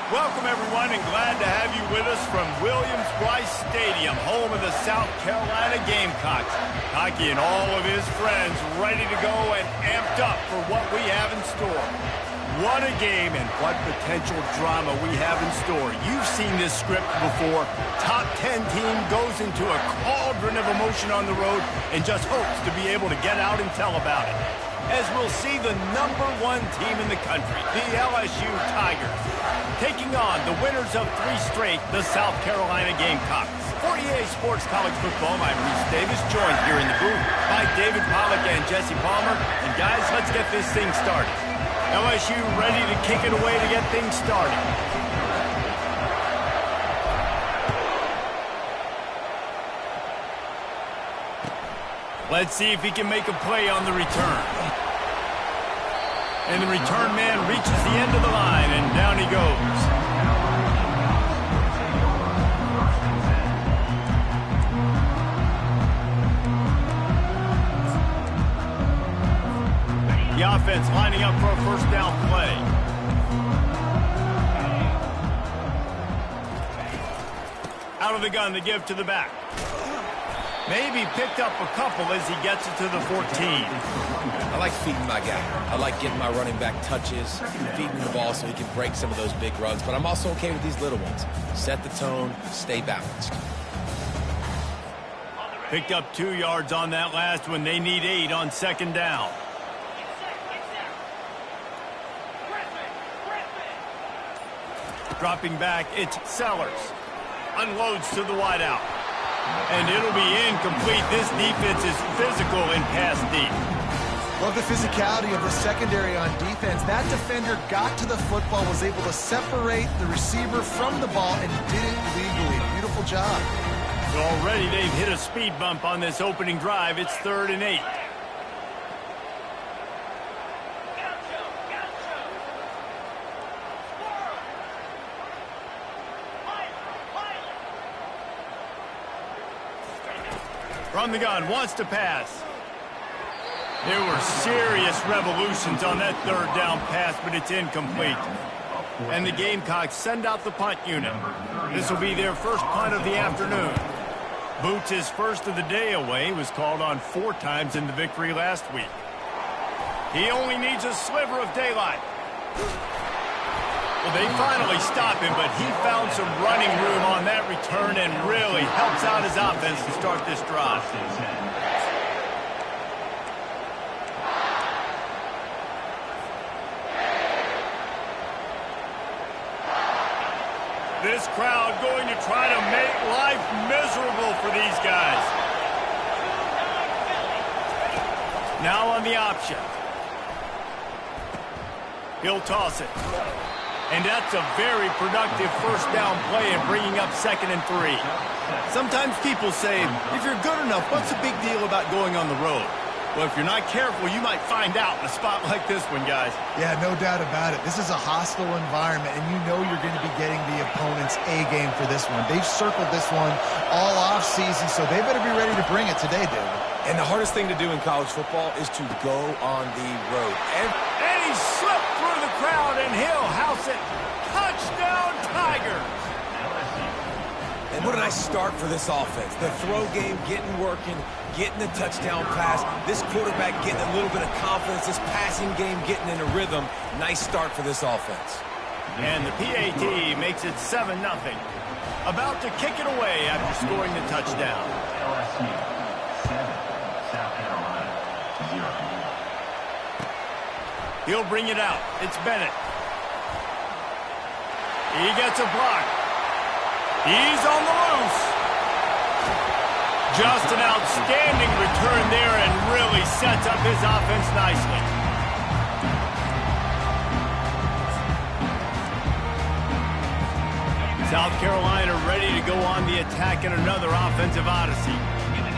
Welcome, everyone, and glad to have you with us from Williams-Brice Stadium, home of the South Carolina Gamecocks. Hockey and all of his friends ready to go and amped up for what we have in store. What a game and what potential drama we have in store. You've seen this script before. Top 10 team goes into a cauldron of emotion on the road and just hopes to be able to get out and tell about it. As we'll see the #1 team in the country, the LSU Tigers, taking on the winners of 3 straight, the South Carolina Gamecocks. For EA Sports College Football, I'm Reese Davis, joined here in the booth by David Pollack and Jesse Palmer. And guys, let's get this thing started. LSU ready to kick it away to get things started. Let's see if he can make a play on the return. And the return man reaches the end of the line, and down he goes. The offense lining up for a first down play. Out of the gun to give to the back. Maybe picked up a couple as he gets it to the 14. I like feeding my guy. I like getting my running back touches, feeding the ball so he can break some of those big runs. But I'm also okay with these little ones. Set the tone, stay balanced. Picked up 2 yards on that last one. They need 8 on second down. Dropping back, it's Sellers. Unloads to the wideout. And it'll be incomplete. This defense is physical and pass deep. Love the physicality of the secondary on defense. That defender got to the football, was able to separate the receiver from the ball, and did it legally. Beautiful job. So already they've hit a speed bump on this opening drive. It's 3rd and 8. From the gun, wants to pass. There were serious revolutions on that 3rd down pass, but it's incomplete. And the Gamecocks send out the punt unit. This will be their first punt of the afternoon. Boots' first of the day away was called on 4 times in the victory last week. He only needs a sliver of daylight. Well, they finally stop him, but he found some running room on that return and really helps out his offense to start this drive. This crowd going to try to make life miserable for these guys. Now on the option. He'll toss it. And that's a very productive first down play and bringing up 2nd and 3. Sometimes people say, if you're good enough, what's the big deal about going on the road? Well, if you're not careful, you might find out in a spot like this one, guys. Yeah, no doubt about it. This is a hostile environment, and you know you're going to be getting the opponent's A-game for this one. They've circled this one all off-season, so they better be ready to bring it today, David. And the hardest thing to do in college football is to go on the road. And he slipped through the crowd, and he'll house it. Touchdown, Tigers! And what a nice start for this offense. The throw game getting working, getting the touchdown pass. This quarterback getting a little bit of confidence. This passing game getting in a rhythm. Nice start for this offense. And the PAT makes it 7-0. About to kick it away after scoring the touchdown. LSU 7, South Carolina 0. He'll bring it out. It's Bennett. He gets a block. He's on the loose. Just an outstanding return there and really sets up his offense nicely. South Carolina ready to go on the attack in another offensive odyssey.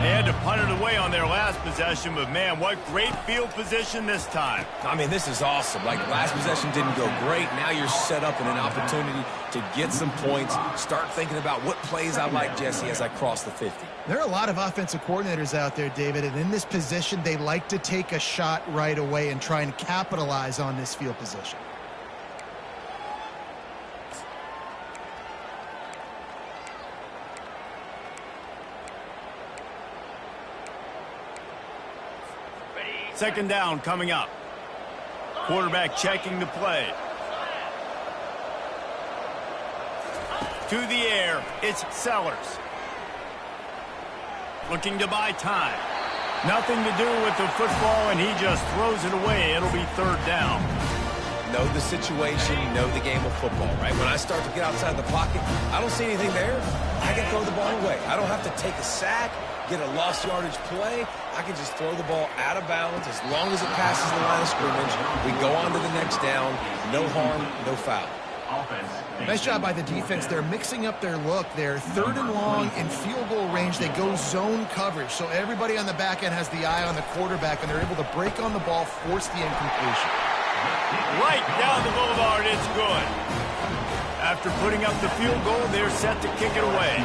They had to punt it away on their last possession, but man, what great field position this time. I mean, this is awesome. Like, last possession didn't go great. Now you're set up in an opportunity to get some points. Start thinking about what plays I like, Jesse, as I cross the 50. There are a lot of offensive coordinators out there, David, and in this position, they like to take a shot right away and try and capitalize on this field position. Second down coming up. Quarterback checking the play. To the air, it's Sellers. Looking to buy time. Nothing to do with the football, and he just throws it away. It'll be third down. Know the situation, you know the game of football, right? When I start to get outside the pocket, I don't see anything there. I can throw the ball away. I don't have to take a sack, get a lost yardage play. I can just throw the ball out of bounds. As long as it passes the line of scrimmage, we go on to the next down. No harm, no foul. Nice job by the defense. They're mixing up their look. They're third and long in field goal range. They go zone coverage. So everybody on the back end has the eye on the quarterback, and they're able to break on the ball, force the incompletion. Right down the boulevard, it's good. After putting up the field goal, they're set to kick it away.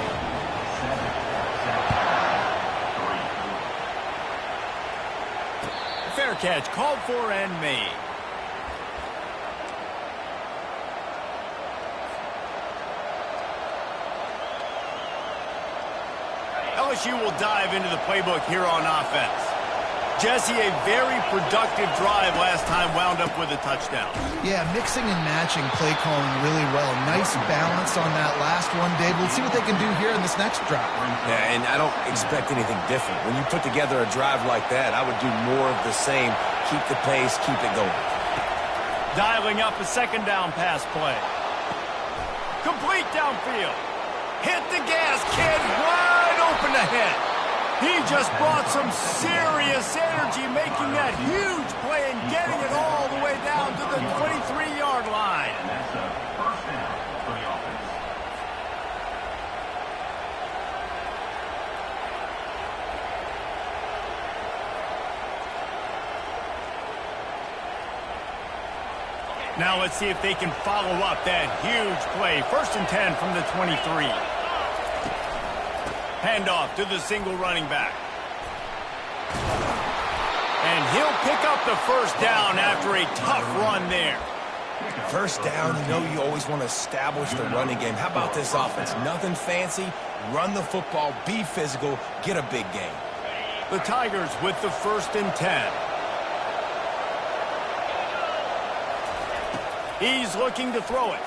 Fair catch, called for and made. LSU will dive into the playbook here on offense. Jesse, a very productive drive last time wound up with a touchdown. Yeah, mixing and matching play calling really well. Nice balance on that last one, Dave. Let's see what they can do here in this next drive. Yeah, and I don't expect anything different. When you put together a drive like that, I would do more of the same. Keep the pace, keep it going. Dialing up a second down pass play. Complete downfield. Hit the gas, kid. Wide open ahead. He just brought some serious energy, making that huge play and getting it all the way down to the 23-yard line. And that's a first down for the offense. Now let's see if they can follow up that huge play. First and 10 from the 23. Handoff to the single running back. And he'll pick up the first down after a tough run there. First down, you know you always want to establish the running game. How about this offense? Nothing fancy. Run the football, be physical, get a big gain. The Tigers with the first and 10. He's looking to throw it.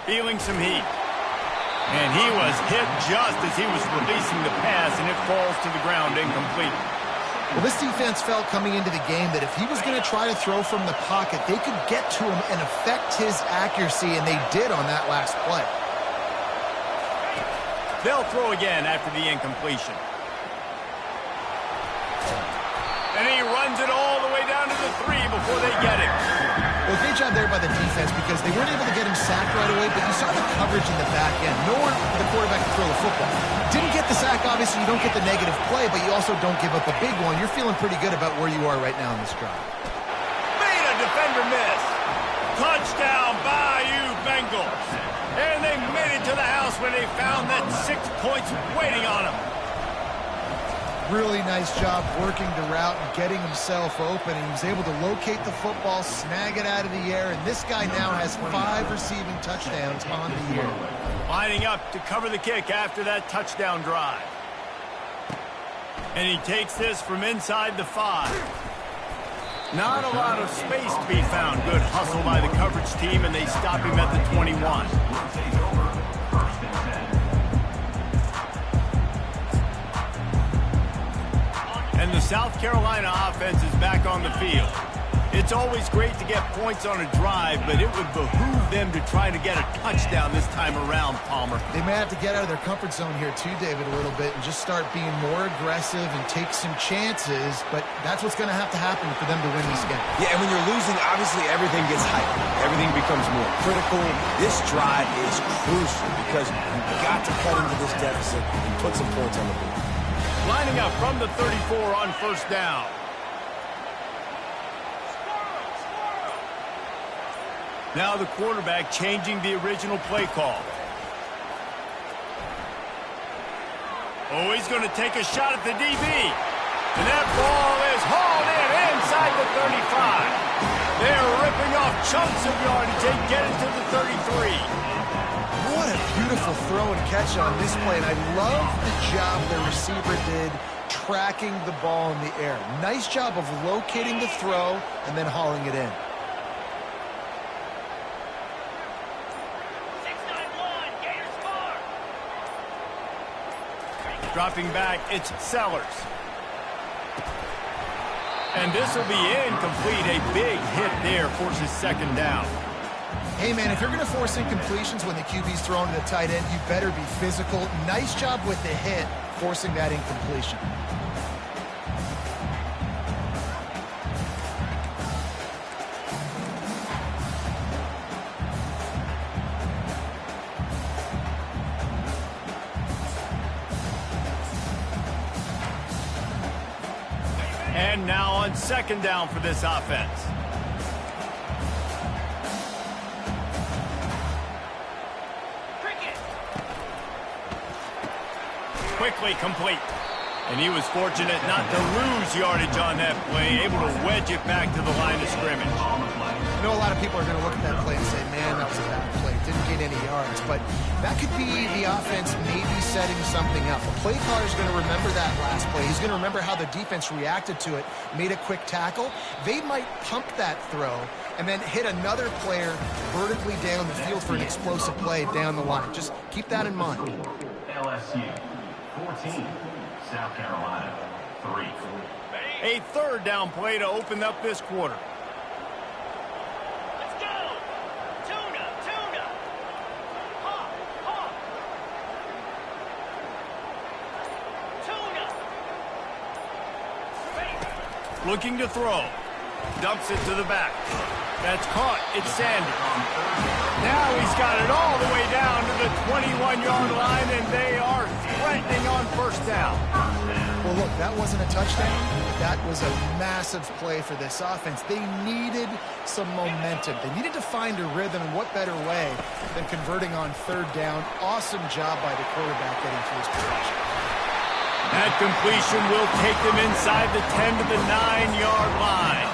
Feeling some heat. And he was hit just as he was releasing the pass, and it falls to the ground incomplete. Well, this defense felt coming into the game that if he was going to try to throw from the pocket, they could get to him and affect his accuracy, and they did on that last play. They'll throw again after the incompletion. And he runs it all the way down to the 3 before they get him. Well, great job there by the defense because they weren't able to get him sacked right away, but you saw the coverage in the back end. Nowhere for the quarterback to throw the football. Didn't get the sack, obviously. You don't get the negative play, but you also don't give up a big one. You're feeling pretty good about where you are right now in this drive. Made a defender miss. Touchdown, Bayou Bengals. And they made it to the house when they found that 6 points waiting on them. Really nice job working the route and getting himself open. And he was able to locate the football, snag it out of the air, and this guy now has 5 receiving touchdowns on the year. Lining up to cover the kick after that touchdown drive. And he takes this from inside the 5. Not a lot of space to be found. Good hustle by the coverage team, and they stop him at the 21. Rotate over, first and 10. And the South Carolina offense is back on the field. It's always great to get points on a drive, but it would behoove them to try to get a touchdown this time around, Palmer. They may have to get out of their comfort zone here too, David, a little bit and just start being more aggressive and take some chances, but that's what's going to have to happen for them to win this game. Yeah, and when you're losing, obviously everything gets hyped. Everything becomes more critical. This drive is crucial because you've got to cut into this deficit and put some points on the board. Lining up from the 34 on first down. Now the quarterback changing the original play call. Oh, he's going to take a shot at the DB. And that ball is hauled in inside the 35. They're ripping off chunks of yardage. They get it to the 33. What a beautiful throw and catch on this play, and I love the job the receiver did tracking the ball in the air. Nice job of locating the throw and then hauling it in. Dropping back, it's Sellers. And this will be incomplete. A big hit there forces second down. Hey, man, if you're going to force incompletions when the QB's throwing to the tight end, you better be physical. Nice job with the hit, forcing that incompletion. And now on second down for this offense. Quickly complete. And he was fortunate not to lose yardage on that play, able to wedge it back to the line of scrimmage. I know a lot of people are going to look at that play and say, man, that was a bad play. Didn't gain any yards. But that could be the offense maybe setting something up. The play caller is going to remember that last play. He's going to remember how the defense reacted to it, made a quick tackle. They might pump that throw and then hit another player vertically down the field for an explosive play down the line. Just keep that in mind. LSU 14, South Carolina 3. A third down play to open up this quarter. Looking to throw. Dumps it to the back. That's caught. It's Sanders. Now he's got it all the way down to the 21-yard line, and they are threatening on first down. Well, look, that wasn't a touchdown. That was a massive play for this offense. They needed some momentum. They needed to find a rhythm, and what better way than converting on third down. Awesome job by the quarterback getting to his position. That completion will take them inside the 10 to the 9-yard line.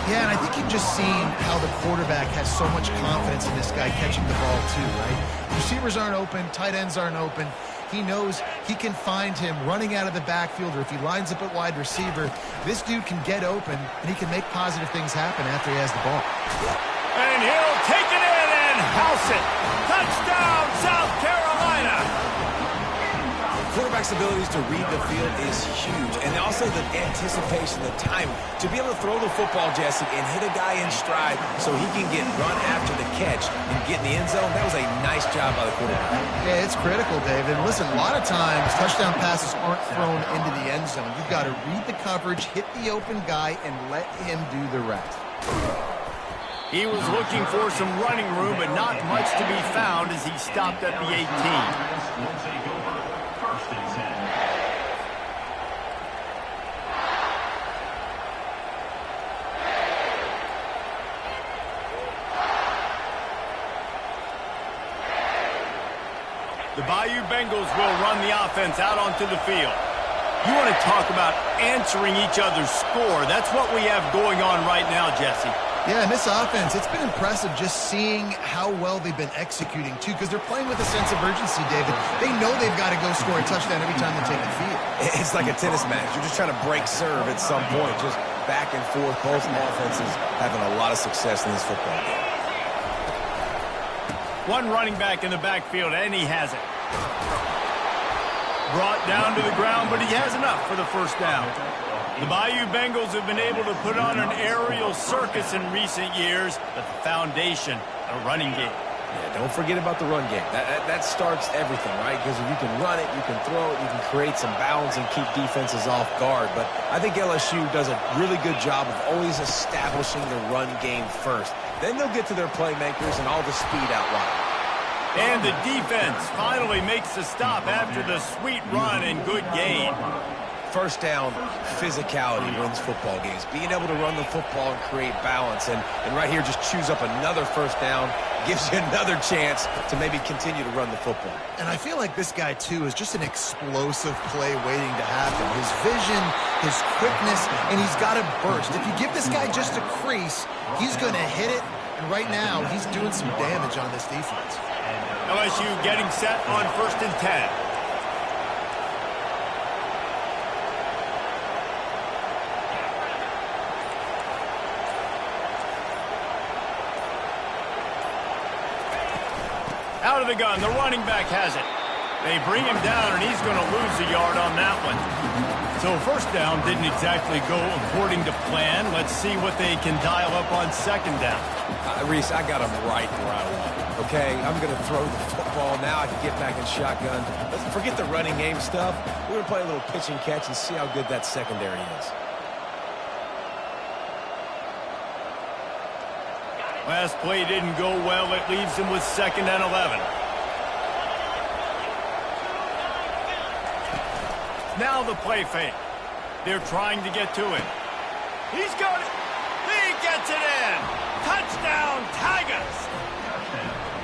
Yeah, and I think you've just seen how the quarterback has so much confidence in this guy catching the ball too, right? Receivers aren't open, tight ends aren't open. He knows he can find him running out of the backfield, or if he lines up at wide receiver, this dude can get open, and he can make positive things happen after he has the ball. And he'll take it in and house it. Touchdown, South Carolina. Quarterback's abilities to read the field is huge, and also the anticipation, the time to be able to throw the football, Jesse, and hit a guy in stride so he can get run after the catch and get in the end zone. That was a nice job by the quarterback. Yeah, it's critical, David. Listen, a lot of times touchdown passes aren't thrown into the end zone. You've got to read the coverage, hit the open guy, and let him do the rest. He was looking for some running room, but not much to be found as he stopped at the 18. Will take over. First and 10. The Bayou Bengals will run the offense out onto the field. You want to talk about answering each other's score. That's what we have going on right now, Jesse. Yeah, and this offense, it's been impressive just seeing how well they've been executing, too, because they're playing with a sense of urgency, David. They know they've got to go score a touchdown every time they take the field. It's like a tennis match. You're just trying to break serve at some point, just back and forth. Both offenses having a lot of success in this football game. One running back in the backfield, and he has it. Brought down to the ground, but he has enough for the first down. The Bayou Bengals have been able to put on an aerial circus in recent years, but the foundation, a running game. Yeah, don't forget about the run game. That starts everything, right? Because if you can run it, you can throw it, you can create some balance and keep defenses off guard. But I think LSU does a really good job of always establishing the run game first. Then they'll get to their playmakers and all the speed out wide. And the defense finally makes the stop after the sweet run and good gain. First down, physicality wins football games. Being able to run the football and create balance. And right here, just choose up another first down, gives you another chance to maybe continue to run the football. And I feel like this guy, too, is just an explosive play waiting to happen. His vision, his quickness, and he's got a burst. If you give this guy just a crease, he's going to hit it. And right now, he's doing some damage on this defense. LSU getting set on 1st and 10. Out of the gun, the running back has it. They bring him down, and he's going to lose a yard on that one. So first down didn't exactly go according to plan. Let's see what they can dial up on second down. Reese, I got him right where I want him. Okay, I'm going to throw the football. Now I can get back in shotgun. Let's forget the running game stuff. We're going to play a little pitch and catch and see how good that secondary is. Last play didn't go well. It leaves him with 2nd and 11. Now the play fake. They're trying to get to him. He's got it. He gets it in. Touchdown, Tigers.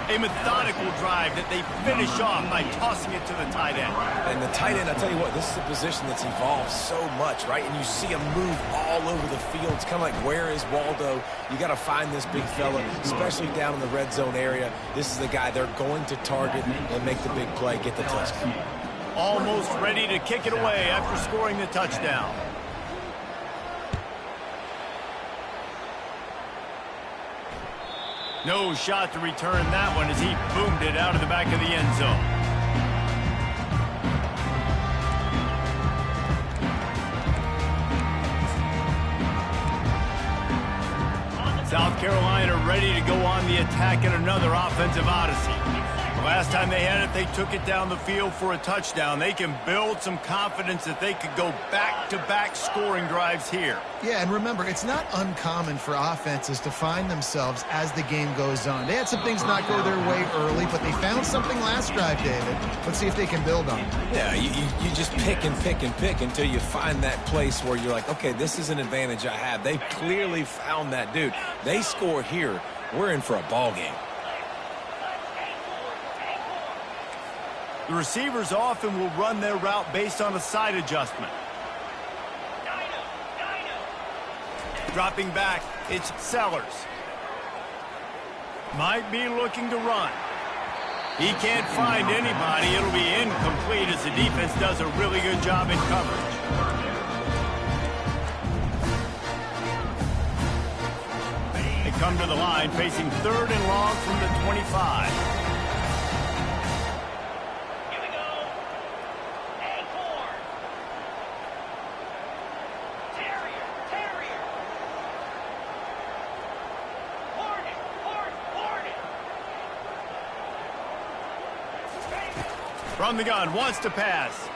A methodical drive that they finish off by tossing it to the tight end. And the tight end, I tell you what, this is a position that's evolved so much, right? And you see him move all over the field. It's kind of like, where is Waldo? You got to find this big fella, especially down in the red zone area. This is the guy they're going to target and make the big play, get the touchdown. Almost ready to kick it away after scoring the touchdown. No shot to return that one as he boomed it out of the back of the end zone. South Carolina ready to go on the attack in another offensive odyssey. The last time they had it, they took it down the field for a touchdown. They can build some confidence that they could go back-to-back scoring drives here. Yeah, and remember, it's not uncommon for offenses to find themselves as the game goes on. They had some things not go their way early, but they found something last drive, David. Let's see if they can build on it. Yeah, you just pick and pick and pick until you find that place where you're like, okay, this is an advantage I have. They clearly found that dude. They score here, we're in for a ball game. The receivers often will run their route based on a side adjustment. Dropping back, it's Sellers. Might be looking to run. He can't find anybody. It'll be incomplete as the defense does a really good job in coverage. They come to the line facing 3rd and long from the 25. From the gun, wants to pass.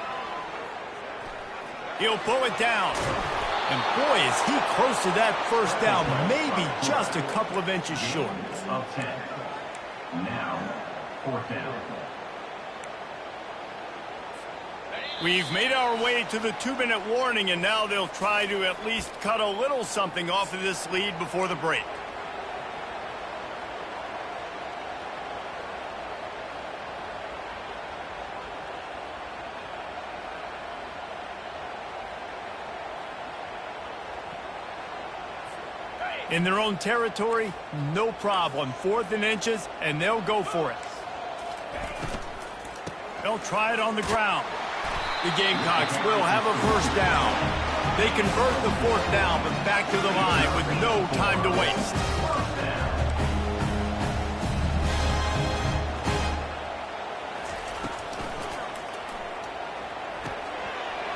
He'll pull it down. And boy, is he close to that first down, maybe just a couple of inches short. Of 10. Now, 4th down. We've made our way to the 2-minute warning, and now they'll try to at least cut a little something off of this lead before the break. In their own territory, no problem. 4th and inches, and they'll go for it. They'll try it on the ground. The Gamecocks will have a first down. They convert the 4th down, but back to the line with no time to waste.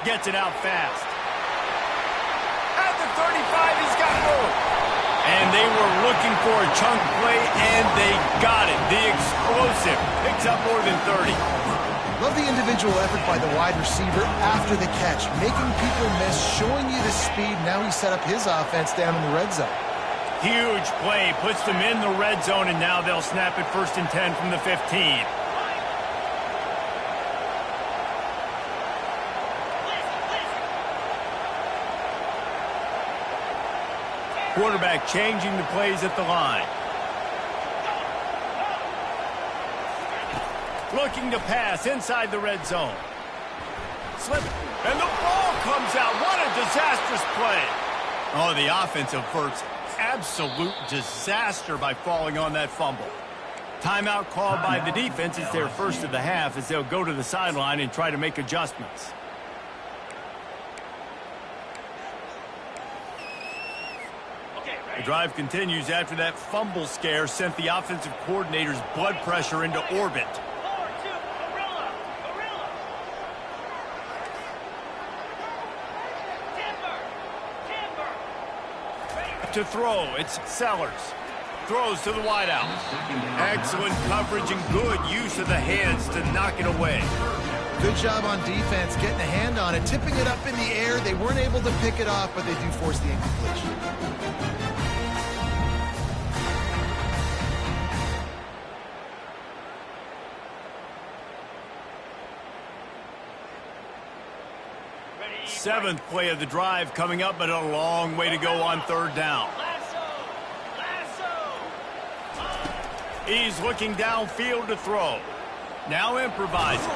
Gets it out fast. At the 35, he's got room. And they were looking for a chunk play, and they got it. The explosive picks up more than 30. Love the individual effort by the wide receiver after the catch, making people miss, showing you the speed. Now he set up his offense down in the red zone. Huge play, puts them in the red zone, and now they'll snap it 1st and 10 from the 15. Quarterback changing the plays at the line. Looking to pass inside the red zone. Slip, and the ball comes out. What a disastrous play. Oh, the offense averts absolute disaster by falling on that fumble. Timeout called by the defense. It's their first of the half as they'll go to the sideline and try to make adjustments. The drive continues after that fumble scare sent the offensive coordinator's blood pressure into orbit. To throw, it's Sellers. Throws to the wideout. Excellent coverage and good use of the hands to knock it away. Good job on defense getting a hand on it, tipping it up in the air. They weren't able to pick it off, but they do force the incompletion. Seventh play of the drive coming up, but a long way to go on third down. He's looking downfield to throw. Now improvising.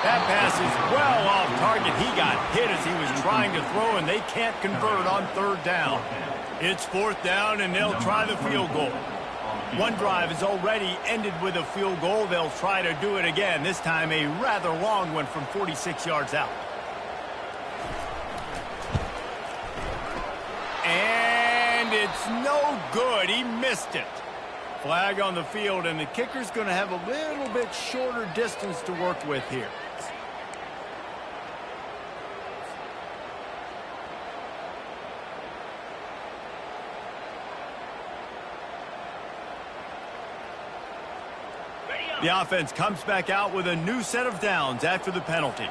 That pass is well off target. He got hit as he was trying to throw, and they can't convert on third down. It's fourth down, and they'll try the field goal. One drive has already ended with a field goal. They'll try to do it again, this time a rather long one from 46 yards out. And it's no good. He missed it. Flag on the field, and the kicker's going to have a little bit shorter distance to work with here. The offense comes back out with a new set of downs after the penalty.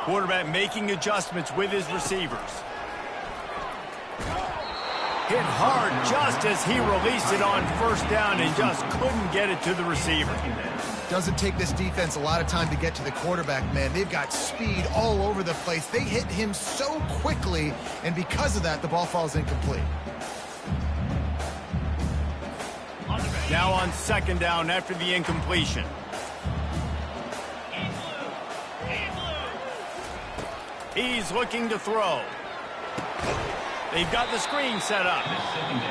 Quarterback making adjustments with his receivers. Hit hard just as he released it on first down and just couldn't get it to the receiver. Doesn't take this defense a lot of time to get to the quarterback, man. They've got speed all over the place. They hit him so quickly, and because of that, the ball falls incomplete. Now on second down after the incompletion. He's looking to throw. They've got the screen set up.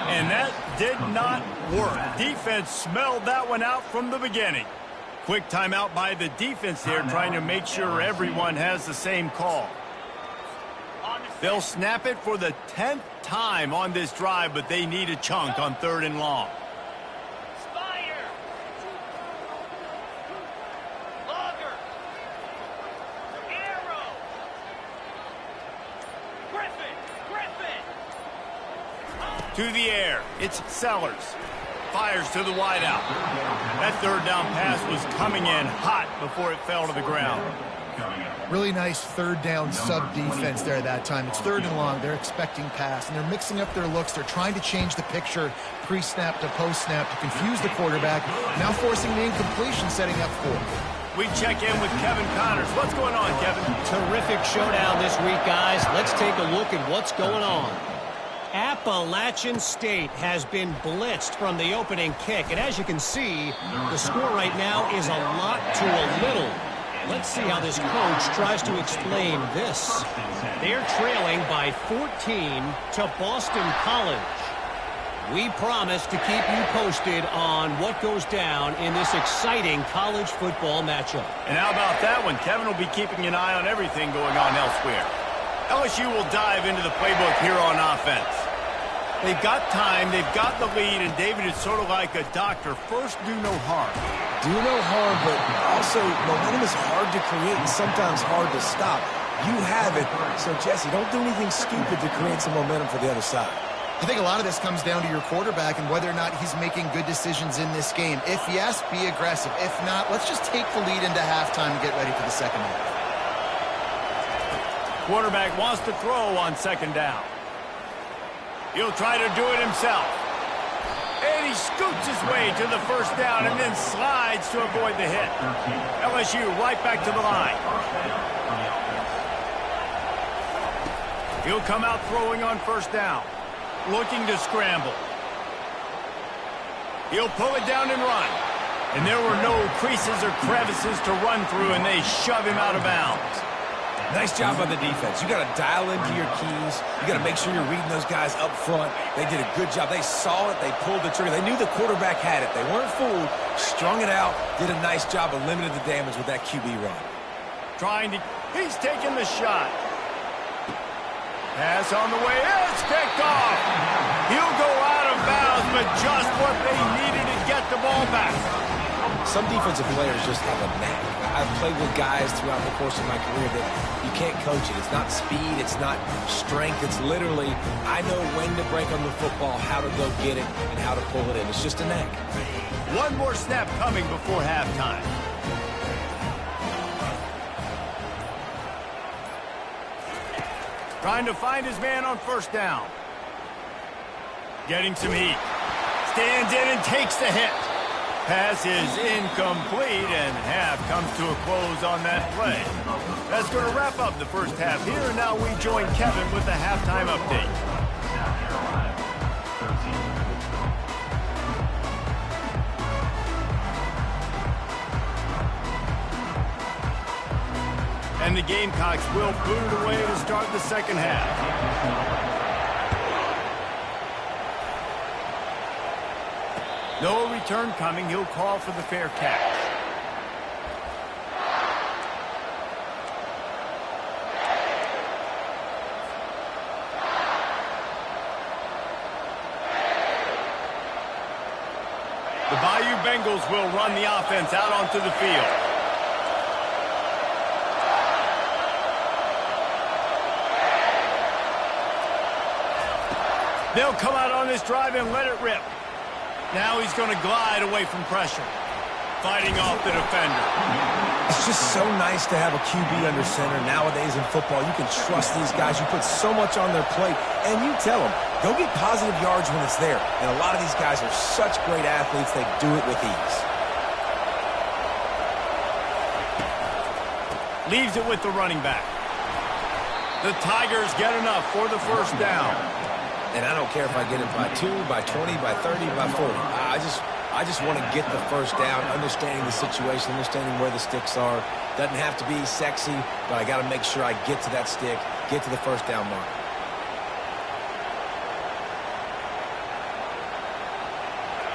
And that did not work. Defense smelled that one out from the beginning. Quick timeout by the defense here, trying to make sure everyone has the same call. They'll snap it for the 10th time on this drive, but they need a chunk on third and long. To the air, it's Sellers. Fires to the wideout. That third down pass was coming in hot before it fell to the ground. Really nice third down sub defense there that time. It's third and long. They're expecting pass, and they're mixing up their looks. They're trying to change the picture pre-snap to post-snap to confuse the quarterback. Now forcing the incompletion, setting up fourth. We check in with Kevin Connors. What's going on, Kevin? Terrific showdown this week, guys. Let's take a look at what's going on. Appalachian State has been blitzed from the opening kick, and as you can see, the score right now is a lot to a little. Let's see how this coach tries to explain this. They're trailing by 14 to Boston College. We promise to keep you posted on what goes down in this exciting college football matchup. And how about that one? Kevin will be keeping an eye on everything going on elsewhere. LSU will dive into the playbook here on offense. They've got time, they've got the lead, and David is sort of like a doctor. First, do no harm. Do no harm, but also momentum is hard to create and sometimes hard to stop. You have it, so Jesse, don't do anything stupid to create some momentum for the other side. I think a lot of this comes down to your quarterback and whether or not he's making good decisions in this game. If yes, be aggressive. If not, let's just take the lead into halftime and get ready for the second half. Quarterback wants to throw on second down. He'll try to do it himself. And he scoots his way to the first down and then slides to avoid the hit. LSU right back to the line. He'll come out throwing on first down. Looking to scramble. He'll pull it down and run. And there were no creases or crevices to run through, and they shove him out of bounds. Nice job by the defense. You got to dial into your keys. You got to make sure you're reading those guys up front. They did a good job. They saw it. They pulled the trigger. They knew the quarterback had it. They weren't fooled. Strung it out. Did a nice job of limiting the damage with that QB run. He's taking the shot. Pass on the way. It's picked off. He'll go out of bounds, but just what they needed to get the ball back. Some defensive players just have a knack. I've played with guys throughout the course of my career that you can't coach it. It's not speed. It's not strength. It's literally, I know when to break on the football, how to go get it, and how to pull it in. It's just a knack. One more snap coming before halftime. Trying to find his man on first down. Getting some heat. Stands in and takes the hit. Pass is incomplete, and half comes to a close on that play. That's going to wrap up the first half here, and now we join Kevin with the halftime update. And the Gamecocks will boot it away to start the second half. No return coming. He'll call for the fair catch. The Bayou Bengals will run the offense out onto the field. They'll come out on this drive and let it rip. Now he's going to glide away from pressure. Fighting off the defender. It's just so nice to have a QB under center. Nowadays in football, you can trust these guys. You put so much on their plate, and you tell them, go get positive yards when it's there. And a lot of these guys are such great athletes, they do it with ease. Leaves it with the running back. The Tigers get enough for the first down. And I don't care if I get it by 2, by 20, by 30, by 40. I just want to get the first down, understanding the situation, understanding where the sticks are. Doesn't have to be sexy, but I got to make sure I get to that stick, get to the first down mark.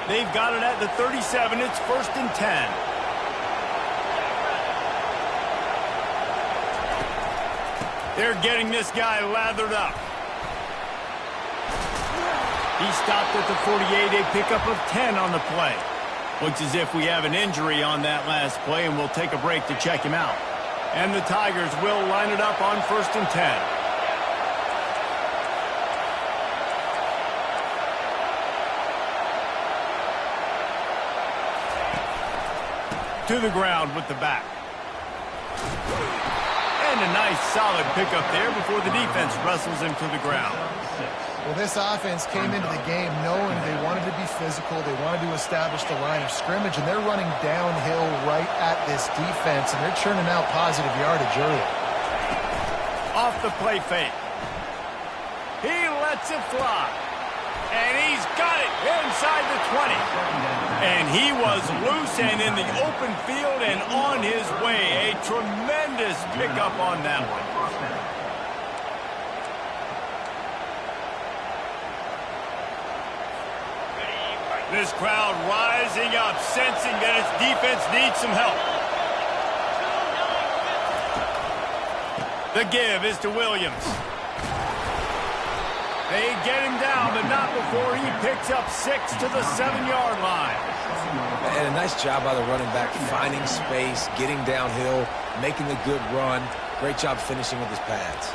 They've got it at the 37. It's 1st and 10. They're getting this guy lathered up. He stopped at the 48, a pickup of 10 on the play. Looks as if we have an injury on that last play, and we'll take a break to check him out. And the Tigers will line it up on 1st and 10. To the ground with the back. And a nice solid pickup there before the defense wrestles him to the ground. Well, this offense came into the game knowing they wanted to be physical. They wanted to establish the line of scrimmage, and they're running downhill right at this defense, and they're churning out positive yardage early. Off the play fake. He lets it fly. And he's got it inside the 20. And he was loose and in the open field and on his way. A tremendous pickup on that one. This crowd rising up, sensing that its defense needs some help. The give is to Williams. They get him down, but not before he picks up 6 to the 7-yard line. And a nice job by the running back, finding space, getting downhill, making the good run. Great job finishing with his pads.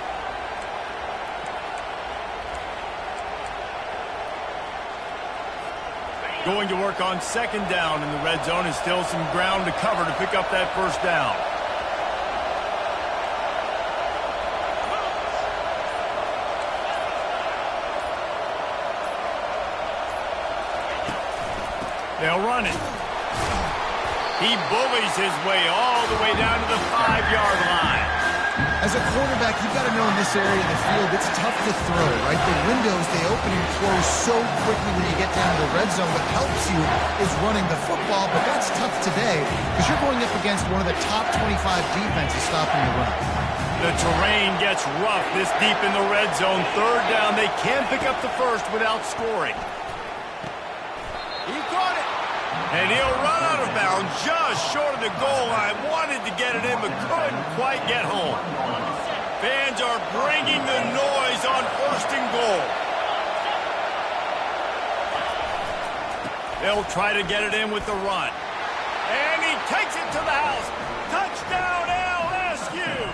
Going to work on 2nd down in the red zone, and still some ground to cover to pick up that first down. They'll run it. He bullies his way all the way down to the 5-yard line. As a quarterback, you've got to know in this area of the field, it's tough to throw, right? The windows, they open and close so quickly when you get down to the red zone. What helps you is running the football, but that's tough today because you're going up against one of the top 25 defenses stopping the run. The terrain gets rough this deep in the red zone. 3rd down, they can pick up the first without scoring. He caught it. And he'll run out of bounds just short of the goal line. Wanted to get it in, but couldn't quite get home. Fans are bringing the noise on 1st and goal. They'll try to get it in with the run. And he takes it to the house. Touchdown, LSU!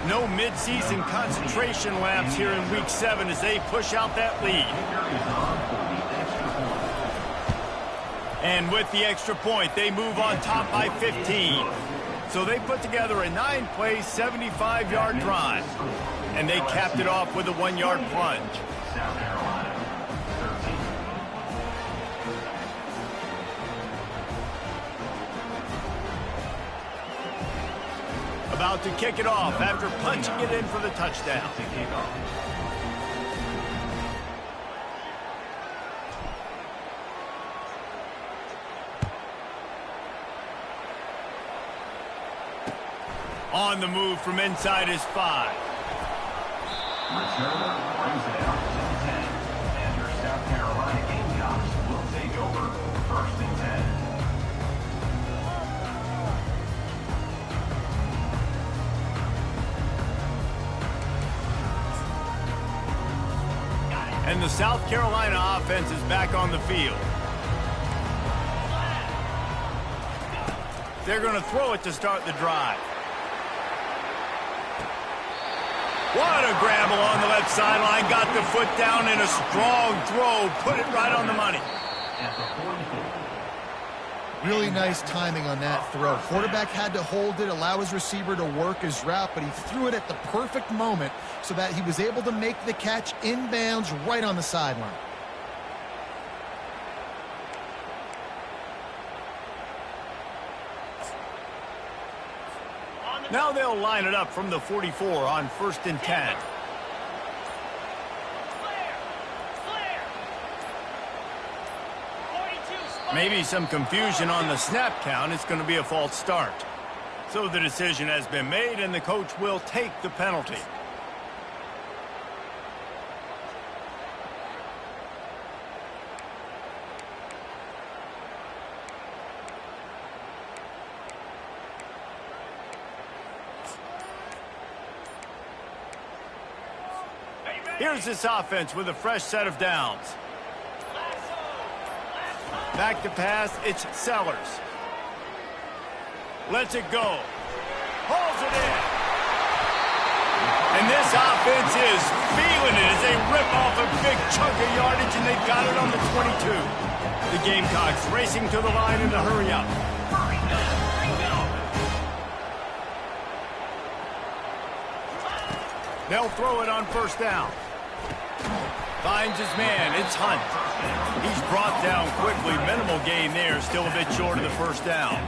No midseason concentration laps here in Week 7 as they push out that lead. And with the extra point, they move on top by 15. So they put together a 9-play, 75-yard drive. And they capped it off with a 1-yard plunge. South Carolina, 13. About to kick it off after punching it in for the touchdown. On the move from inside his 5. Returner brings it out to the 10. And your South Carolina Gamecocks will take over 1st and 10. And the South Carolina offense is back on the field. They're going to throw it to start the drive. What a grab along the left sideline. Got the foot down in a strong throw. Put it right on the money. At the 44. Really nice timing on that throw. Quarterback had to hold it, allow his receiver to work his route, but he threw it at the perfect moment so that he was able to make the catch inbounds right on the sideline. Now they'll line it up from the 44 on 1st and 10. Maybe some confusion on the snap count. It's going to be a false start. So the decision has been made, and the coach will take the penalty. Here's this offense with a fresh set of downs. Back to pass, it's Sellers. Lets it go. Hauls it in. And this offense is feeling it as they rip off a big chunk of yardage, and they've got it on the 22. The Gamecocks racing to the line in a hurry up. They'll throw it on 1st down. Finds his man. It's Hunt. He's brought down quickly. Minimal gain there. Still a bit short of the 1st down.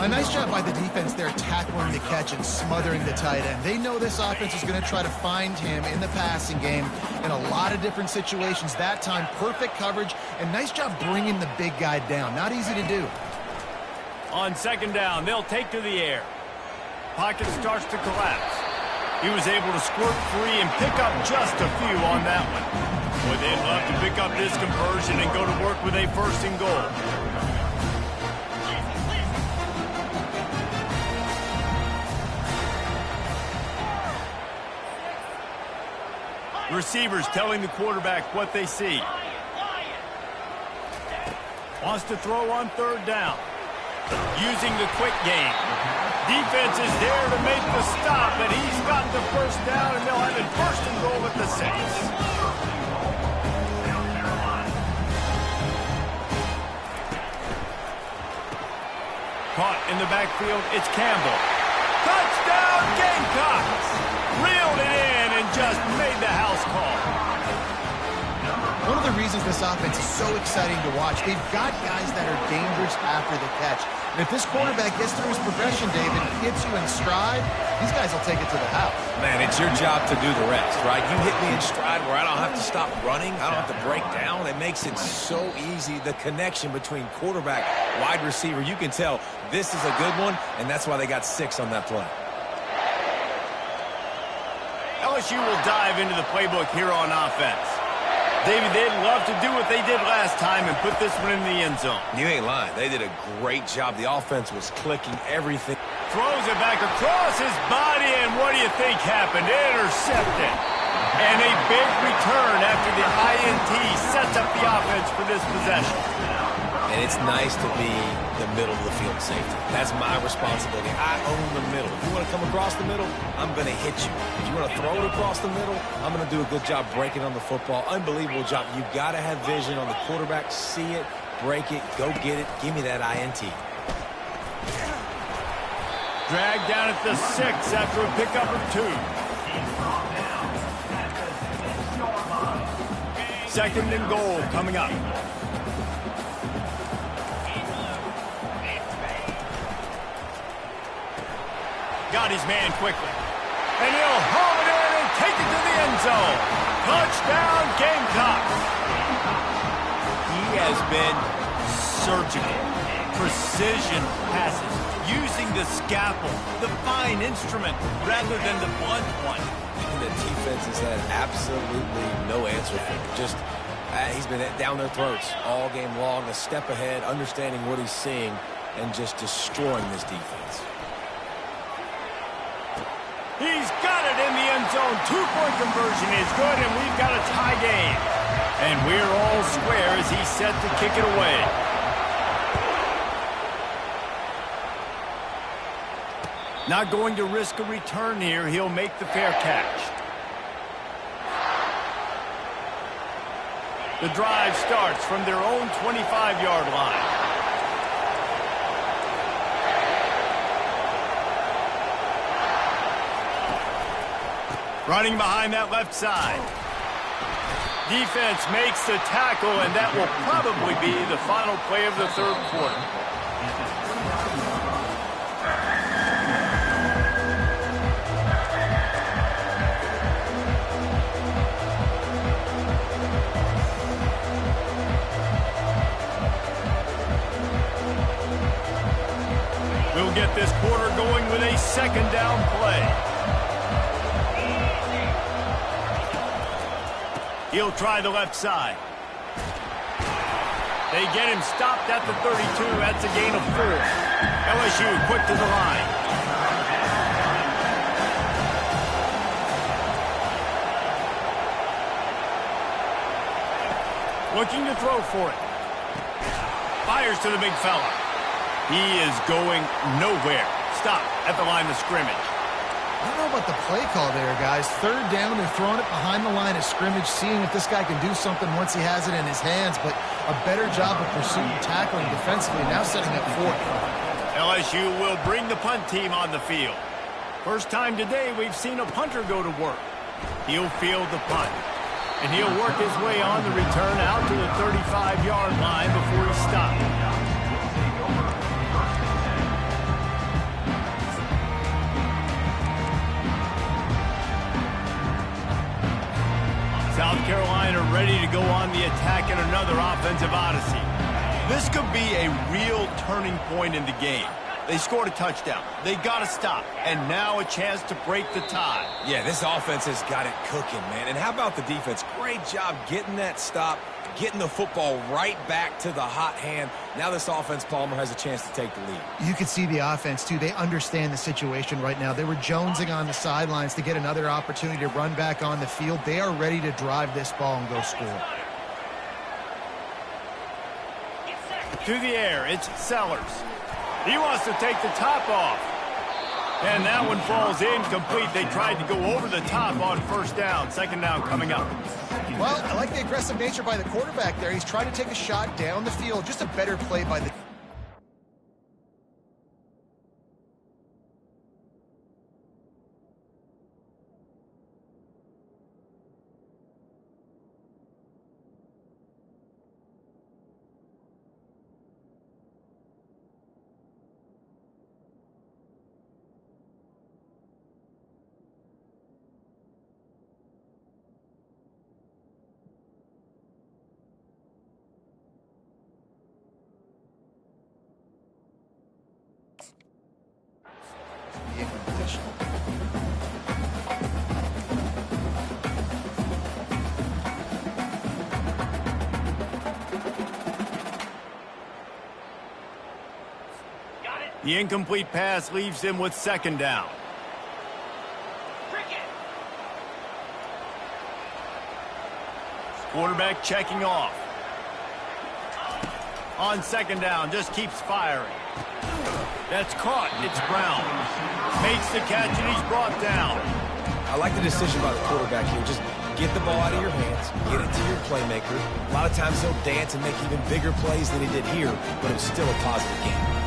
A nice job by the defense there tackling the catch and smothering the tight end. They know this offense is going to try to find him in the passing game in a lot of different situations. That time, perfect coverage, and nice job bringing the big guy down. Not easy to do. On 2nd down, they'll take to the air. Pocket starts to collapse. He was able to squirt free and pick up just a few on that one. Boy, they'd love to pick up this conversion and go to work with a 1st and goal. Receivers telling the quarterback what they see. Wants to throw on 3rd down. Using the quick game. Defense is there to make the stop, but he's got the 1st down, and they'll have it 1st and goal at the 6. Caught in the backfield, it's Campbell. Touchdown, Gamecocks! Reeled it in and just made the house call. One of the reasons this offense is so exciting to watch, they've got guys that are dangerous after the catch. And if this quarterback gets through his progression, David, hits you in stride, these guys will take it to the house. Man, it's your job to do the rest, right? You hit me in stride where I don't have to stop running. I don't have to break down. It makes it so easy. The connection between quarterback, wide receiver, you can tell this is a good one, and that's why they got 6 on that play. LSU will dive into the playbook here on offense. David, they'd love to do what they did last time and put this one in the end zone. You ain't lying. They did a great job. The offense was clicking everything. Throws it back across his body, and what do you think happened? Intercepted. And a big return after the INT sets up the offense for this possession. And it's nice to be the middle of the field safety. That's my responsibility. I own the middle. If you want to come across the middle, I'm going to hit you. If you want to throw it across the middle, I'm going to do a good job breaking on the football. Unbelievable job. You've got to have vision on the quarterback. See it, break it, go get it. Give me that INT. Dragged down at the 6 after a pickup of 2. Second and goal coming up. Got his man quickly. And he'll haul it in and take it to the end zone. Touchdown, Gamecocks. He has been surgical. Precision passes. Using the scalpel, the fine instrument, rather than the blunt one. And the defense has had absolutely no answer for him. Just, he's been down their throats all game long, a step ahead, understanding what he's seeing, and just destroying this defense. He's got it in the end zone. 2-point conversion is good, and we've got a tie game. And we're all square as he's set to kick it away. Not going to risk a return here. He'll make the fair catch. The drive starts from their own 25-yard line. Running behind that left side. Defense makes the tackle, and that will probably be the final play of the third quarter. We'll get this quarter going with a second down play. He'll try the left side. They get him stopped at the 32. That's a gain of 4. LSU quick to the line. Looking to throw for it. Fires to the big fella. He is going nowhere. Stop at the line of scrimmage. I don't know about the play call there, guys. Third down, they're throwing it behind the line of scrimmage, seeing if this guy can do something once he has it in his hands, but a better job of pursuit and tackling defensively, now setting up fourth. LSU will bring the punt team on the field. First time today we've seen a punter go to work. He'll field the punt, and he'll work his way on the return out to the 35-yard line before he stops. South Carolina ready to go on the attack in another offensive odyssey. This could be a real turning point in the game. They scored a touchdown. They got to stop. And now a chance to break the tie. Yeah, this offense has got it cooking, man. And how about the defense? Great job getting that stop, getting the football right back to the hot hand. Now this offense, Palmer, has a chance to take the lead. You can see the offense, too. They understand the situation right now. They were jonesing on the sidelines to get another opportunity to run back on the field. They are ready to drive this ball and go score. To the air, it's Sellers. He wants to take the top off. And that one falls incomplete. They tried to go over the top on first down. Second down coming up. Well, I like the aggressive nature by the quarterback there. He's trying to take a shot down the field. Just a better play by the... The incomplete pass leaves him with second down. Quarterback checking off. On second down, just keeps firing. That's caught. It's Brown. Makes the catch, and he's brought down. I like the decision by the quarterback here. Just get the ball out of your hands, get it to your playmaker. A lot of times he'll dance and make even bigger plays than he did here, but it was still a positive game.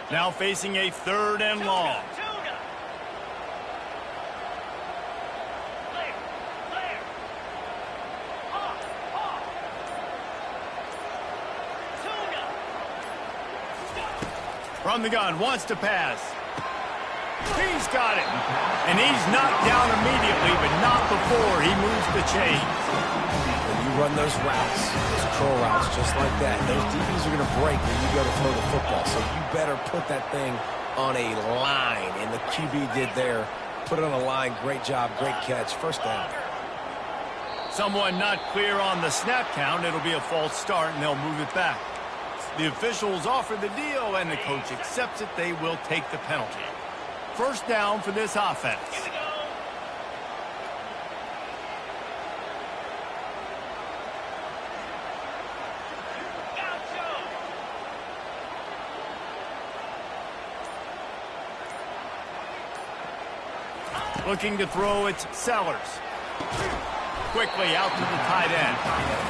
Now facing a 3rd and long. From the gun, wants to pass. He's got it. And he's knocked down immediately, but not before he moves the chains. When you run those routes, those curl routes just like that, those DBs are going to break when you go to throw the football. So you better put that thing on a line. And the QB did there. Put it on a line. Great job. Great catch. First down. Someone not clear on the snap count. It'll be a false start, and they'll move it back. The officials offer the deal, and the coach accepts it. They will take the penalty. First down for this offense. Looking to throw, it's Sellers. Quickly out to the tight end.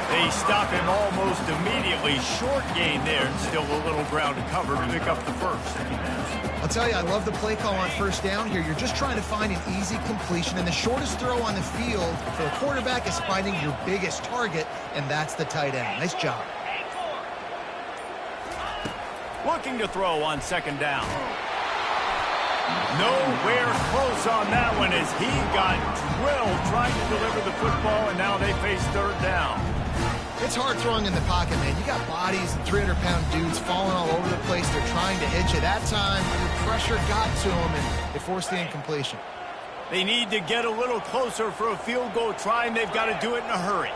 They stop him almost immediately. Short gain there, and still a little ground to cover to pick up the first. I'll tell you, I love the play call on first down here. You're just trying to find an easy completion, and the shortest throw on the field for the quarterback is finding your biggest target, and that's the tight end. Nice job. Looking to throw on second down. Nowhere close on that one as he got drilled trying to deliver the football, and now they face third down. It's hard throwing in the pocket, man. You got bodies and 300-pound dudes falling all over the place. They're trying to hit you. That time, the pressure got to them, and it forced the incompletion. They need to get a little closer for a field goal try, and they've got to do it in a hurry.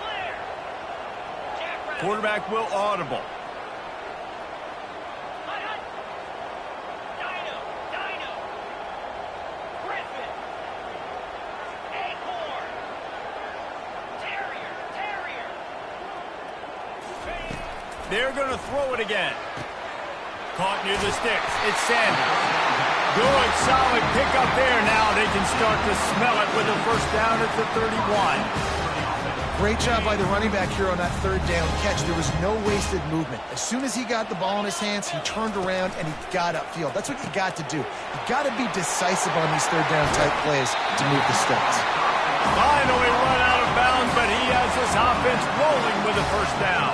Quarterback will audible. They're going to throw it again. Caught near the sticks. It's Sanders. Good, solid pickup there. Now they can start to smell it with a first down at the 31. Great job by the running back here on that third down catch. There was no wasted movement. As soon as he got the ball in his hands, he turned around and he got upfield. That's what you got to do. You got to be decisive on these third down type plays to move the sticks. Finally run out of bounds, but he has this offense rolling with a first down.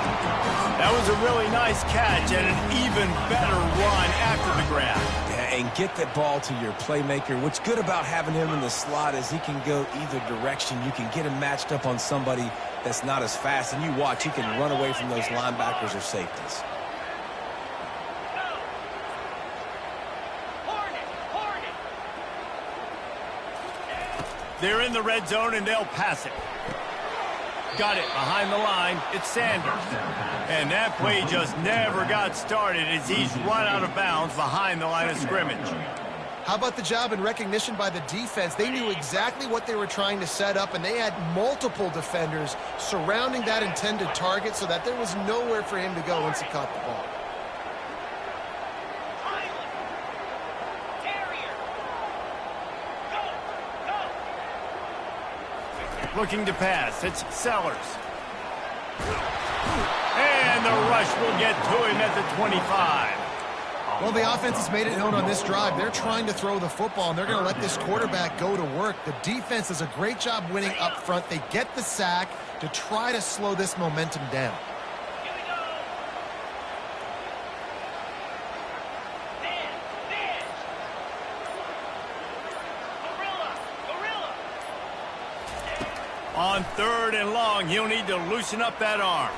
That was a really nice catch and an even better run after the grab. Yeah, and get that ball to your playmaker. What's good about having him in the slot is he can go either direction. You can get him matched up on somebody that's not as fast, and you watch, he can run away from those linebackers or safeties. They're in the red zone, and they'll pass it. Got it behind the line. It's Sanders. And that play just never got started as he's run out of bounds behind the line of scrimmage. How about the job and recognition by the defense? They knew exactly what they were trying to set up, and they had multiple defenders surrounding that intended target so that there was nowhere for him to go once he caught the ball. Looking to pass. It's Sellers. And the rush will get to him at the 25. Well, the offense has made it known on this drive. They're trying to throw the football, and they're going to let this quarterback go to work. The defense does a great job winning up front. They get the sack to try to slow this momentum down. On third and long, he'll need to loosen up that arm.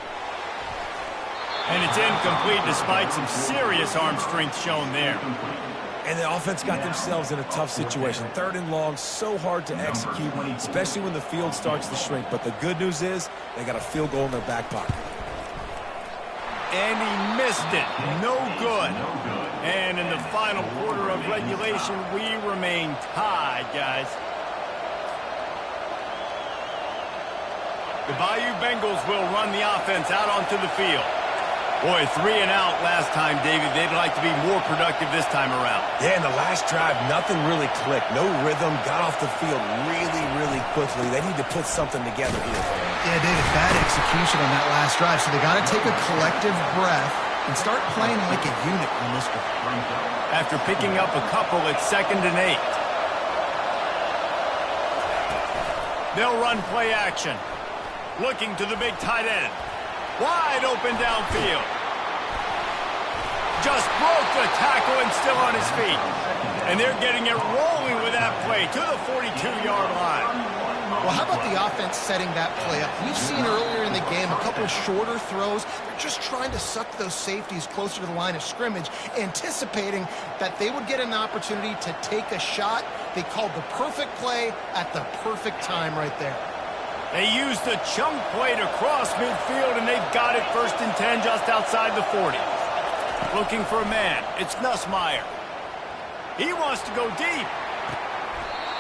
And it's incomplete despite some serious arm strength shown there. And the offense got themselves in a tough situation. Third and long, so hard to execute, especially when the field starts to shrink. But the good news is they got a field goal in their back pocket. and he missed it. No good. And in the final quarter of regulation, we remain tied, guys. The Bayou Bengals will run the offense out onto the field. Boy, 3 and out last time, David. They'd like to be more productive this time around. Yeah, in the last drive, nothing really clicked. No rhythm, got off the field really, really quickly. They need to put something together here. Yeah, David, bad execution on that last drive, so they got to take a collective breath and start playing like a unit on this one. After picking up a couple, it's 2nd and 8. They'll run play action. Looking to the big tight end. Wide open downfield. Just broke the tackle and still on his feet. And they're getting it rolling with that play to the 42-yard line. Well, how about the offense setting that play up? We've seen earlier in the game a couple of shorter throws. They're just trying to suck those safeties closer to the line of scrimmage, anticipating that they would get an opportunity to take a shot. They called the perfect play at the perfect time right there. They used the chunk play to cross midfield, and they've got it 1st and 10 just outside the 40. Looking for a man. It's Nussmeier. He wants to go deep.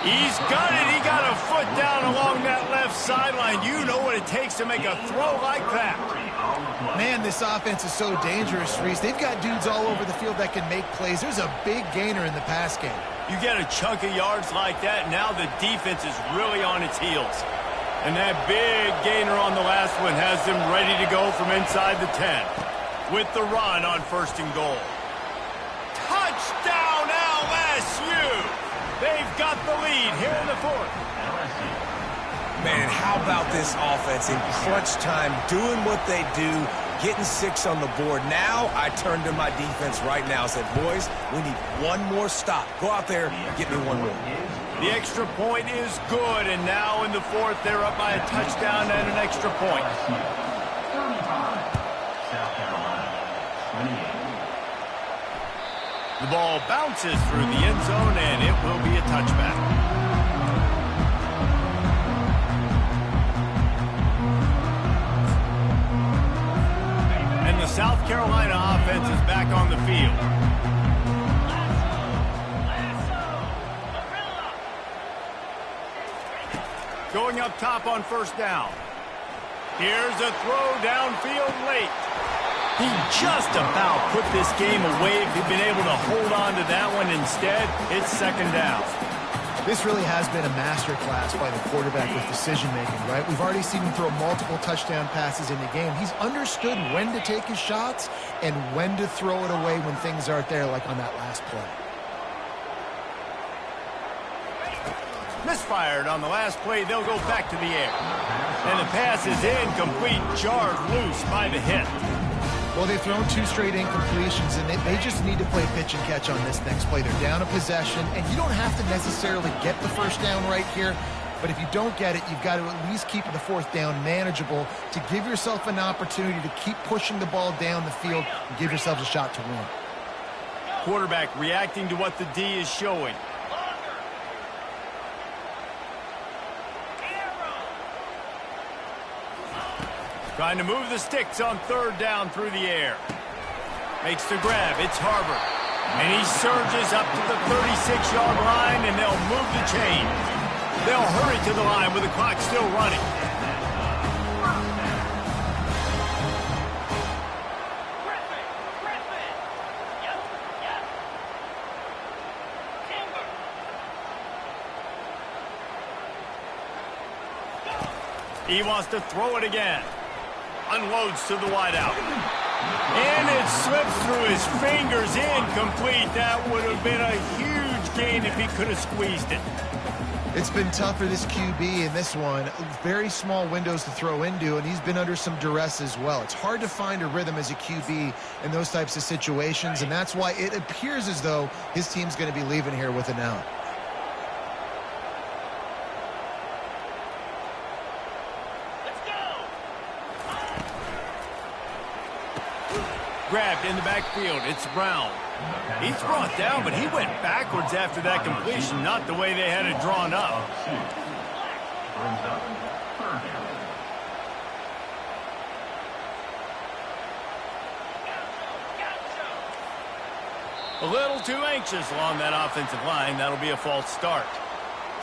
He's got it. He got a foot down along that left sideline. You know what it takes to make a throw like that. Man, this offense is so dangerous, Reese. They've got dudes all over the field that can make plays. There's a big gainer in the pass game. You get a chunk of yards like that, now the defense is really on its heels. And that big gainer on the last one has them ready to go from inside the 10. With the run on 1st and goal. Touchdown LSU! They've got the lead here in the 4th. Man, how about this offense in crunch time, doing what they do, getting 6 on the board. Now I turn to my defense right now and said, boys, we need one more stop. Go out there and get me one more. The extra point is good, and now in the 4th, they're up by a touchdown and an extra point. 35, South Carolina, 28. The ball bounces through the end zone, and it will be a touchback. And the South Carolina offense is back on the field. Going up top on 1st down. Here's a throw downfield late. He just about put this game away if he'd been able to hold on to that one. Instead, it's 2nd down. This really has been a masterclass by the quarterback with decision-making, right? We've already seen him throw multiple touchdown passes in the game. He's understood when to take his shots and when to throw it away when things aren't there, like on that last play. Misfired on the last play. They'll go back to the air. And the pass is incomplete, jarred loose by the hit. Well, they've thrown 2 straight incompletions, and they just need to play pitch and catch on this next play. They're down a possession, and you don't have to necessarily get the 1st down right here, but if you don't get it, you've got to at least keep the 4th down manageable to give yourself an opportunity to keep pushing the ball down the field and give yourselves a shot to win. Quarterback reacting to what the D is showing. Trying to move the sticks on 3rd down through the air. Makes the grab. It's Harbor. And he surges up to the 36-yard line, and they'll move the chain. They'll hurry to the line with the clock still running. He wants to throw it again. Unloads to the wideout. And it slips through his fingers, incomplete. That would have been a huge gain if he could have squeezed it. It's been tough for this QB in this one. Very small windows to throw into, and he's been under some duress as well. It's hard to find a rhythm as a QB in those types of situations, and that's why it appears as though his team's going to be leaving here with an out. Grabbed in the backfield. It's Brown. He's brought down, but he went backwards after that completion, not the way they had it drawn up. Brings up 3rd down. A little too anxious along that offensive line. That'll be a false start.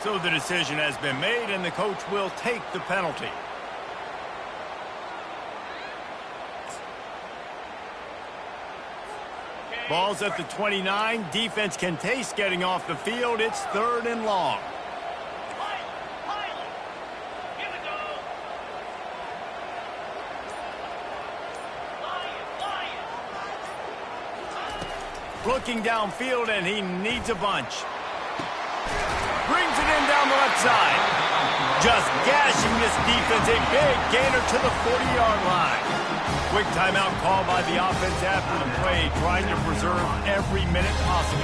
So the decision has been made, and the coach will take the penalty. Ball's at the 29. Defense can taste getting off the field. It's 3rd and long. Looking downfield, and he needs a bunch. Brings it in down the left side. Just gashing this defense. A big gainer to the 40-yard line. Quick timeout call by the offense after the play, trying to preserve every minute possible.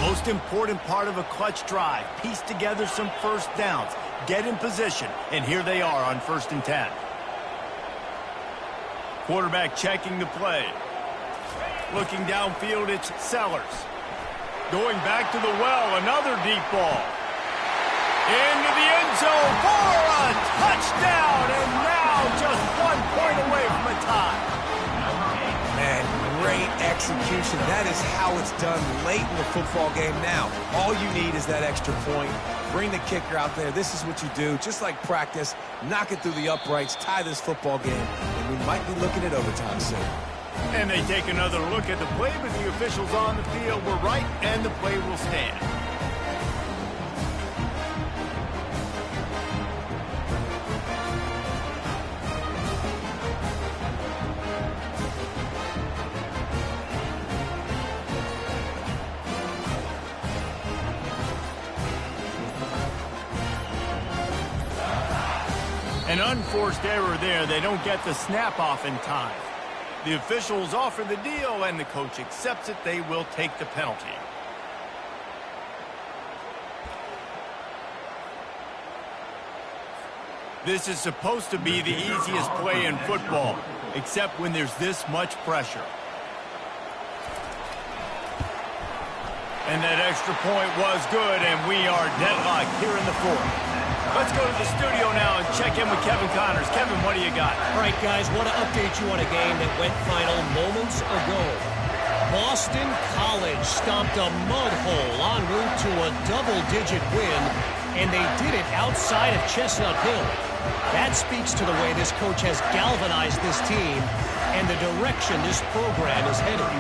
Most important part of a clutch drive. Piece together some first downs. Get in position, and here they are on 1st and 10. Quarterback checking the play. Looking downfield, it's Sellers. Going back to the well, another deep ball. Into the end zone for a touchdown, and now just 1 point away from a tie. Man, great execution. That is how it's done late in the football game now. All you need is that extra point. Bring the kicker out there. This is what you do. Just like practice, knock it through the uprights, tie this football game, and we might be looking at overtime soon. And they take another look at the play, but the officials on the field were right, and the play will stand. An unforced error there. They don't get the snap off in time. The officials offer the deal, and the coach accepts it. They will take the penalty. This is supposed to be the easiest play in football, except when there's this much pressure. And that extra point was good, and we are deadlocked here in the 4th. Let's go to the studio now and check in with Kevin Connors. Kevin, what do you got? All right, guys, want to update you on a game that went final moments ago. Boston College stomped a mud hole en route to a double-digit win, and they did it outside of Chestnut Hill. That speaks to the way this coach has galvanized this team and the direction this program is headed.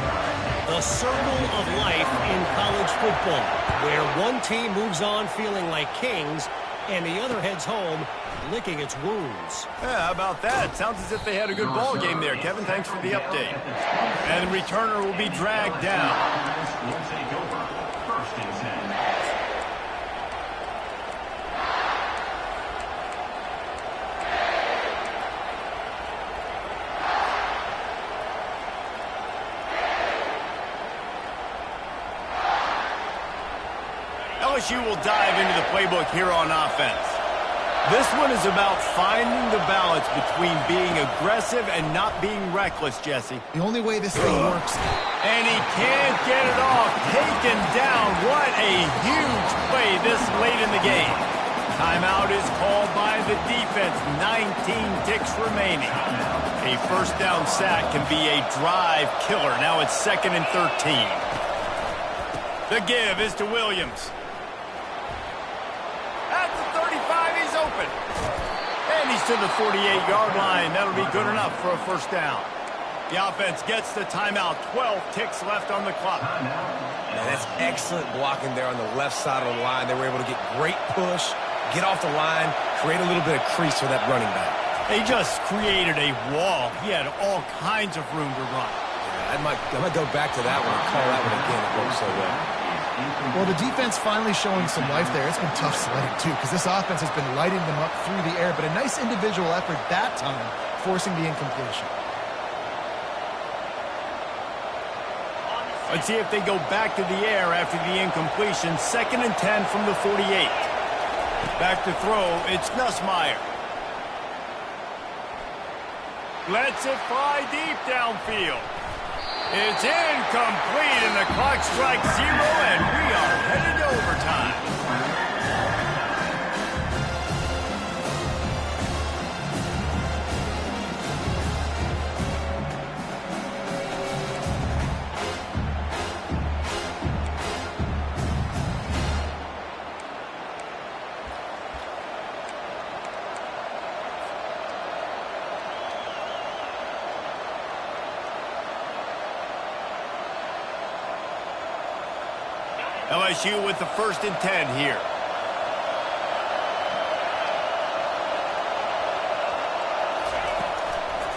The circle of life in college football, where one team moves on feeling like kings and the other heads home licking its wounds. Yeah, how about that? Sounds as if they had a good ball game there. Kevin, thanks for the update. And the returner will be dragged down. Will take over 1st and 10. LSU will dive into the playbook here on offense. This one is about finding the balance between being aggressive and not being reckless, Jesse. The only way this thing works. And he can't get it off. Taken down. What a huge play this late in the game. Timeout is called by the defense. 19 ticks remaining. A first down sack can be a drive killer. Now it's 2nd and 13. The give is to Williams. At the 35, he's open. And he's to the 48-yard line. That'll be good enough for a first down. The offense gets the timeout. 12 ticks left on the clock. Man, that's excellent blocking there on the left side of the line. They were able to get great push, get off the line, create a little bit of crease for that running back. They just created a wall. He had all kinds of room to run. Yeah, I might go back to that one and call that one again. It worked so well. Well, the defense finally showing some life there. It's been tough sledding, too, because this offense has been lighting them up through the air, but a nice individual effort that time, forcing the incompletion. Let's see if they go back to the air after the incompletion. 2nd and 10 from the 48. Back to throw, it's Nussmeier. Lets it fly deep downfield. It's incomplete, and the clock strikes 0, and we are headed to overtime. LSU with the 1st and 10 here.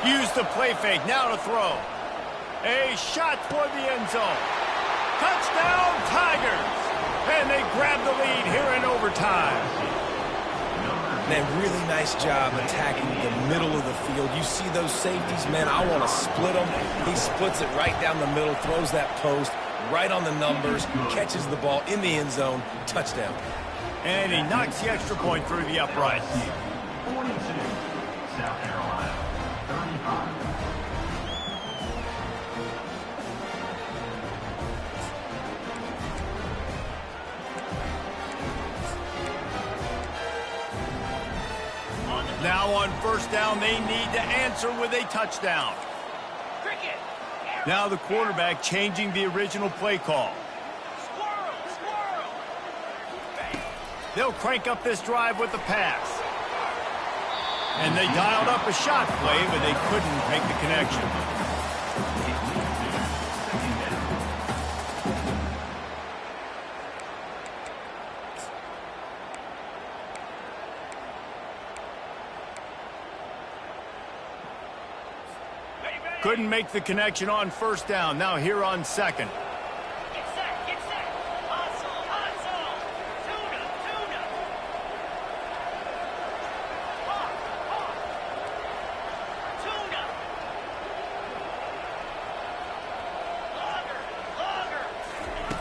Use the play fake, now to throw. A shot toward the end zone. Touchdown, Tigers! And they grab the lead here in overtime. Man, really nice job attacking the middle of the field. You see those safeties, man, I want to split them. He splits it right down the middle, throws that post, right on the numbers, catches the ball in the end zone, touchdown. And he knocks the extra point through the uprights. 42, South Carolina, 35. Now on 1st down, they need to answer with a touchdown. Now the quarterback changing the original play call. They'll crank up this drive with the pass. And they dialed up a shot play, but they couldn't make the connection. Couldn't make the connection on 1st down. Now here on 2nd. Get set, get set. Hustle, hustle. Tuna, tuna. Hawk, hawk. Tuna. Logger, logger.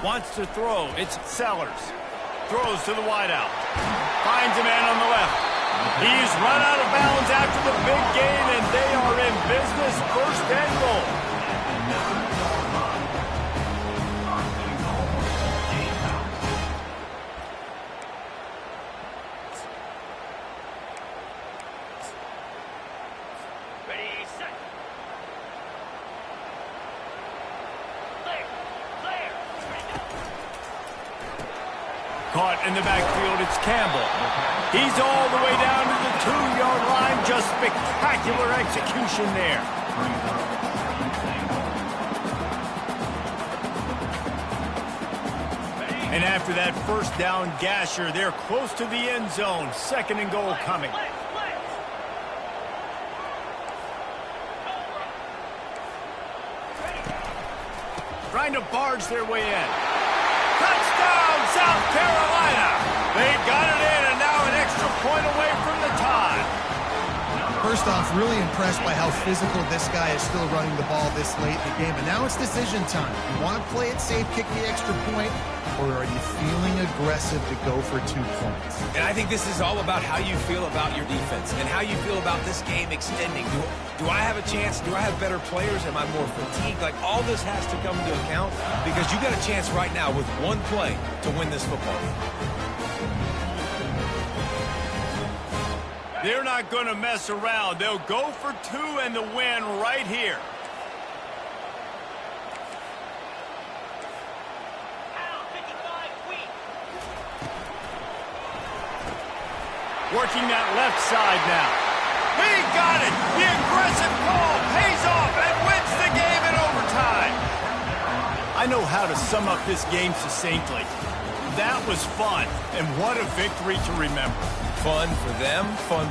Wants to throw. It's Sellers. Throws to the wideout. Finds a man on the left. He's run out of bounds after the big gain, and they are in business. 1st and goal. Ready, set. Clear, clear. Caught in the backfield, it's Campbell. He's all the way down to the 2-yard line. Just spectacular execution there. And after that 1st down gasher, they're close to the end zone. 2nd and goal coming. Trying to barge their way in. Touchdown, South Carolina! They've got it in, and now an extra point away from the tie. First off, really impressed by how physical this guy is still running the ball this late in the game. And now it's decision time. You want to play it safe, kick the extra point, or are you feeling aggressive to go for 2 points? And I think this is all about how you feel about your defense and how you feel about this game extending. Do I have a chance? Do I have better players? Am I more fatigued? Like, all this has to come into account because you got a chance right now with 1 play to win this football game. They're not going to mess around. They'll go for 2 and the win right here. Working that left side now. He got it! The aggressive call pays off and wins the game in overtime. I know how to sum up this game succinctly. That was fun, and what a victory to remember. Fun for them, fun